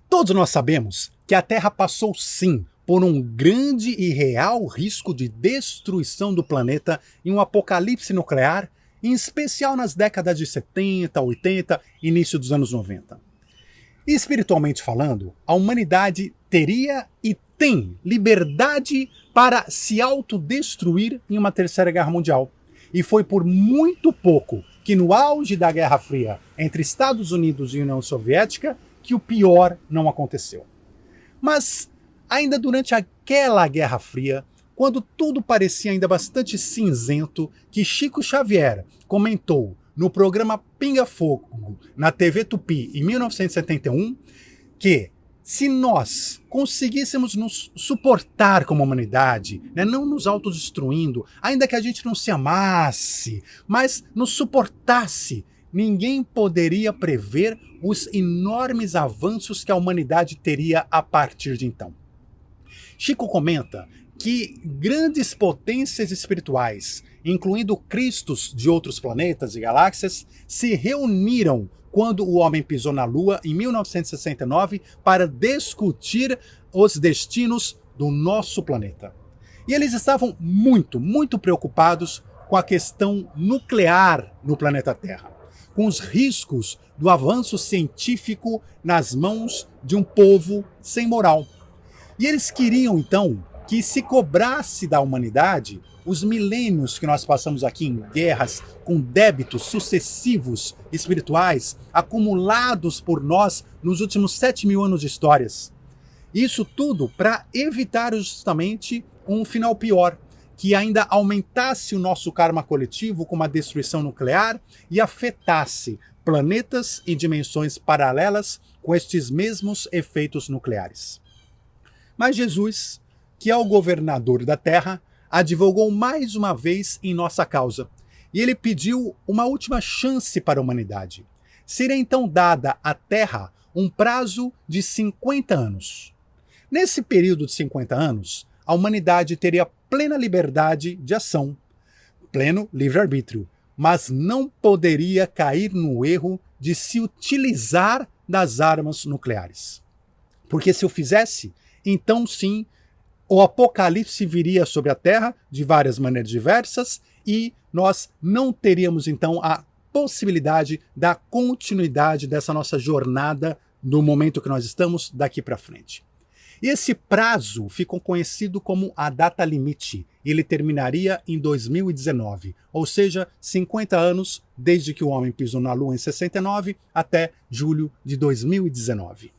Todos nós sabemos que a Terra passou sim por um grande e real risco de destruição do planeta em um apocalipse nuclear, em especial nas décadas de 70, 80 e início dos anos 90. Espiritualmente falando, a humanidade teria e tem liberdade para se autodestruir em uma terceira guerra mundial. E foi por muito pouco que no auge da Guerra Fria entre Estados Unidos e União Soviética que o pior não aconteceu. Mas ainda durante aquela Guerra Fria, quando tudo parecia ainda bastante cinzento, que Chico Xavier comentou no programa Pinga Fogo, na TV Tupi, em 1971, que se nós conseguíssemos nos suportar como humanidade, não nos autodestruindo, ainda que a gente não se amasse, mas nos suportasse, ninguém poderia prever os enormes avanços que a humanidade teria a partir de então. Chico comenta que grandes potências espirituais, incluindo Cristos de outros planetas e galáxias, se reuniram quando o homem pisou na Lua em 1969 para discutir os destinos do nosso planeta. E eles estavam muito preocupados com a questão nuclear no planeta Terra, com os riscos do avanço científico nas mãos de um povo sem moral. E eles queriam, então, que se cobrasse da humanidade os milênios que nós passamos aqui em guerras, com débitos sucessivos espirituais acumulados por nós nos últimos 7.000 anos de histórias. Isso tudo para evitar justamente um final pior, que ainda aumentasse o nosso karma coletivo com uma destruição nuclear e afetasse planetas e dimensões paralelas com estes mesmos efeitos nucleares. Mas Jesus, que é o governador da Terra, advogou mais uma vez em nossa causa. E ele pediu uma última chance para a humanidade. Seria então dada à Terra um prazo de 50 anos. Nesse período de 50 anos, a humanidade teria plena liberdade de ação, pleno livre-arbítrio, mas não poderia cair no erro de se utilizar das armas nucleares. Porque se o fizesse, então sim, o apocalipse viria sobre a Terra de várias maneiras diversas e nós não teríamos então a possibilidade da continuidade dessa nossa jornada no momento que nós estamos daqui para frente. E esse prazo ficou conhecido como a data limite. Ele terminaria em 2019, ou seja, 50 anos desde que o homem pisou na Lua em 69 até julho de 2019.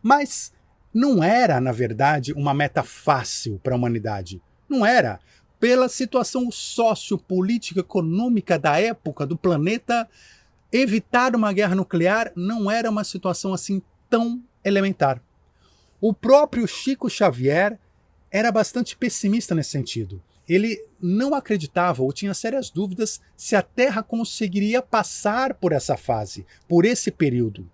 Mas não era, na verdade, uma meta fácil para a humanidade. Não era. Pela situação sociopolítica e econômica da época do planeta, evitar uma guerra nuclear não era uma situação assim tão elementar. O próprio Chico Xavier era bastante pessimista nesse sentido. Ele não acreditava ou tinha sérias dúvidas se a Terra conseguiria passar por essa fase, por esse período.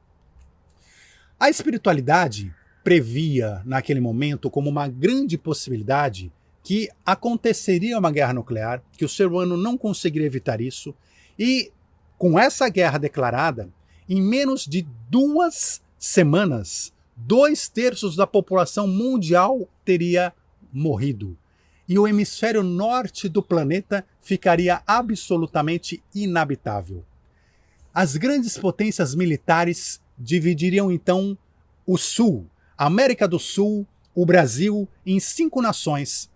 A espiritualidade previa, naquele momento, como uma grande possibilidade que aconteceria uma guerra nuclear, que o ser humano não conseguiria evitar isso, e com essa guerra declarada, em menos de 2 semanas, 2/3 da população mundial teria morrido. E o hemisfério norte do planeta ficaria absolutamente inabitável. As grandes potências militares dividiriam então o Sul, a América do Sul, o Brasil, em 5 nações.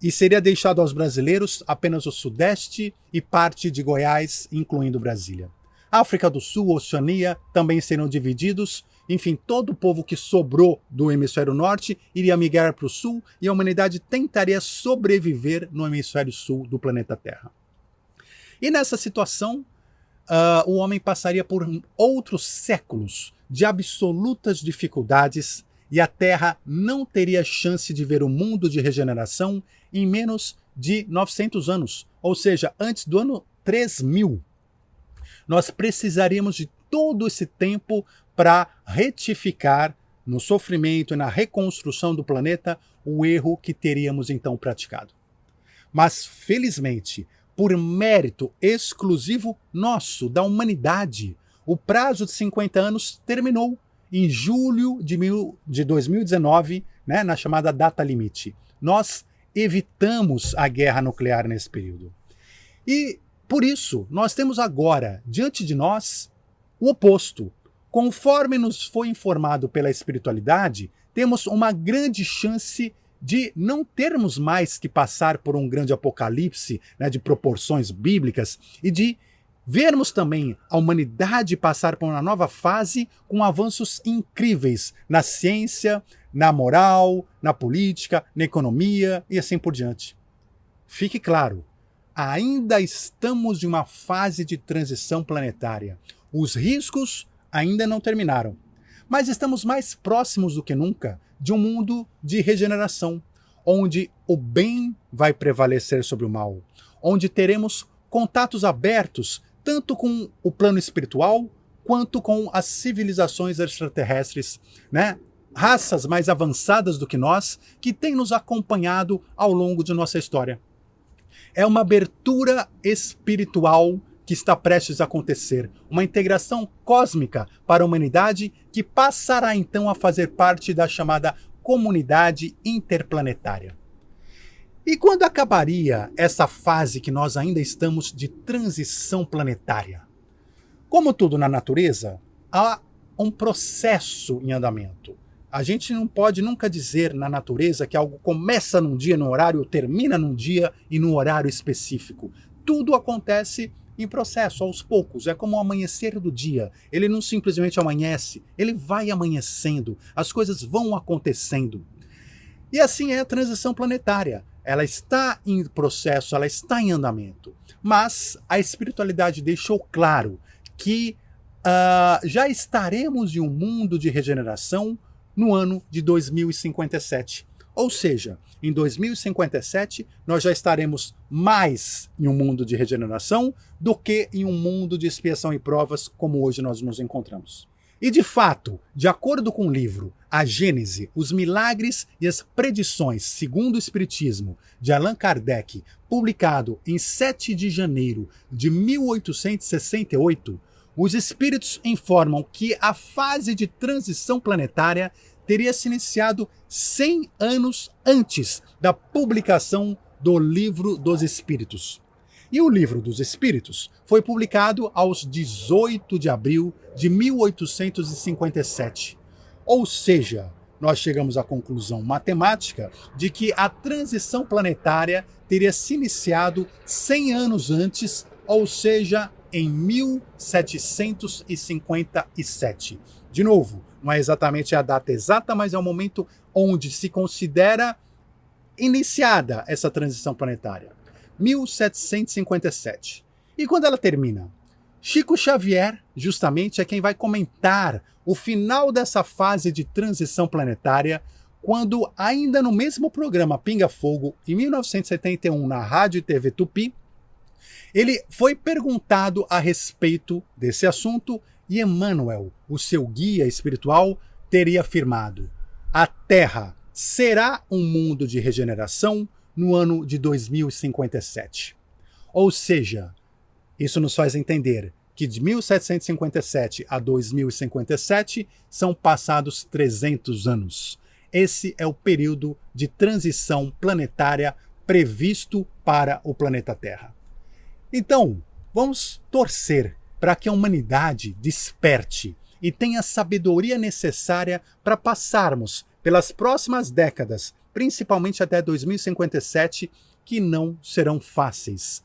E seria deixado aos brasileiros apenas o Sudeste e parte de Goiás, incluindo Brasília. África do Sul, Oceania também seriam divididos. Enfim, todo o povo que sobrou do hemisfério norte iria migrar para o sul e a humanidade tentaria sobreviver no hemisfério sul do planeta Terra. E nessa situação, o homem passaria por outros séculos de absolutas dificuldades e a Terra não teria chance de ver o mundo de regeneração em menos de 900 anos, ou seja, antes do ano 3000. Nós precisaríamos de todo esse tempo para retificar no sofrimento e na reconstrução do planeta o erro que teríamos então praticado. Mas, felizmente, por mérito exclusivo nosso, da humanidade, o prazo de 50 anos terminou em julho de 2019, né, na chamada data limite. Nós evitamos a guerra nuclear nesse período. E, por isso, nós temos agora, diante de nós, o oposto. Conforme nos foi informado pela espiritualidade, temos uma grande chance de não termos mais que passar por um grande apocalipse, né, de proporções bíblicas e de vermos também a humanidade passar por uma nova fase com avanços incríveis na ciência, na moral, na política, na economia e assim por diante. Fique claro, ainda estamos em uma fase de transição planetária. Os riscos ainda não terminaram, mas estamos mais próximos do que nunca de um mundo de regeneração, onde o bem vai prevalecer sobre o mal, onde teremos contatos abertos tanto com o plano espiritual quanto com as civilizações extraterrestres, né? Raças mais avançadas do que nós, que têm nos acompanhado ao longo de nossa história. É uma abertura espiritual que está prestes a acontecer, uma integração cósmica para a humanidade que passará então a fazer parte da chamada comunidade interplanetária. E quando acabaria essa fase que nós ainda estamos de transição planetária? Como tudo na natureza, há um processo em andamento. A gente não pode nunca dizer na natureza que algo começa num dia, num horário, termina num dia e num horário específico. Tudo acontece em processo, aos poucos. É como o amanhecer do dia. Ele não simplesmente amanhece, ele vai amanhecendo, as coisas vão acontecendo. E assim é a transição planetária. Ela está em processo, ela está em andamento. Mas a espiritualidade deixou claro que já estaremos em um mundo de regeneração no ano de 2057. Ou seja, em 2057, nós já estaremos mais em um mundo de regeneração do que em um mundo de expiação e provas como hoje nós nos encontramos. E de fato, de acordo com o livro A Gênese, os milagres e as predições segundo o Espiritismo, de Allan Kardec, publicado em 7 de janeiro de 1868, os espíritos informam que a fase de transição planetária teria se iniciado 100 anos antes da publicação do Livro dos Espíritos. E o Livro dos Espíritos foi publicado aos 18 de abril de 1857. Ou seja, nós chegamos à conclusão matemática de que a transição planetária teria se iniciado 100 anos antes, ou seja, em 1757. De novo, não é exatamente a data exata, mas é o momento onde se considera iniciada essa transição planetária. 1757. E quando ela termina? Chico Xavier, justamente, é quem vai comentar o final dessa fase de transição planetária, quando, ainda no mesmo programa Pinga Fogo, em 1971, na Rádio e TV Tupi, ele foi perguntado a respeito desse assunto e Emmanuel, o seu guia espiritual, teria afirmado: a Terra será um mundo de regeneração no ano de 2057. Ou seja, isso nos faz entender que de 1757 a 2057 são passados 300 anos. Esse é o período de transição planetária previsto para o planeta Terra. Então, vamos torcer para que a humanidade desperte e tenha a sabedoria necessária para passarmos pelas próximas décadas, principalmente até 2057, que não serão fáceis.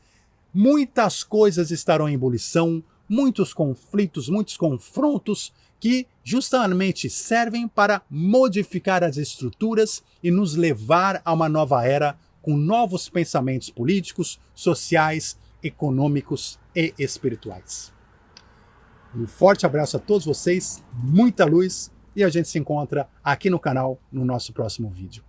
Muitas coisas estarão em ebulição, muitos conflitos, muitos confrontos que justamente servem para modificar as estruturas e nos levar a uma nova era com novos pensamentos políticos, sociais, econômicos e espirituais. Um forte abraço a todos vocês, muita luz, e a gente se encontra aqui no canal no nosso próximo vídeo.